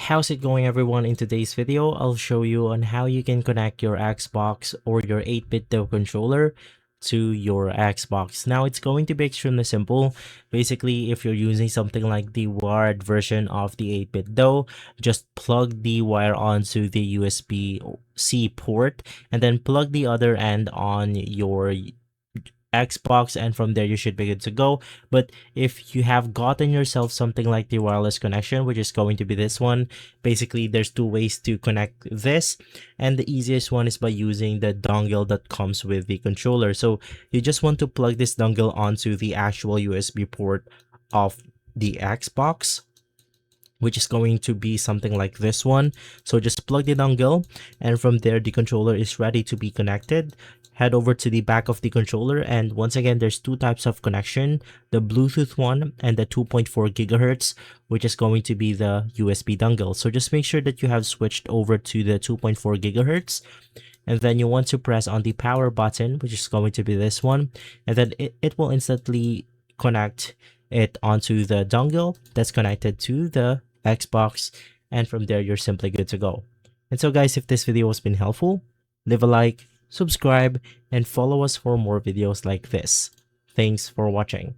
How's it going, everyone? In today's video, I'll show you on how you can connect your Xbox or your 8bitdo controller to your Xbox. Now, it's going to be extremely simple. Basically, if you're using something like the wired version of the 8bitdo, just plug the wire onto the USB-C port and then plug the other end on your Xbox, and from there you should be good to go. But if you have gotten yourself something like the wireless connection, which is going to be this one, basically there's two ways to connect this, and the easiest one is by using the dongle that comes with the controller. So you just want to plug this dongle onto the actual USB port of the Xbox, which is going to be something like this one. So just plug the dongle, and from there the controller is ready to be connected. Head over to the back of the controller, and once again, there's two types of connection: the Bluetooth one and the 2.4 gigahertz, which is going to be the USB dongle. So just make sure that you have switched over to the 2.4 gigahertz, and then you want to press on the power button, which is going to be this one, and then it will instantly connect it onto the dongle that's connected to the Xbox, and from there you're simply good to go. And so guys, if this video has been helpful, leave a like, subscribe, and follow us for more videos like this. Thanks for watching.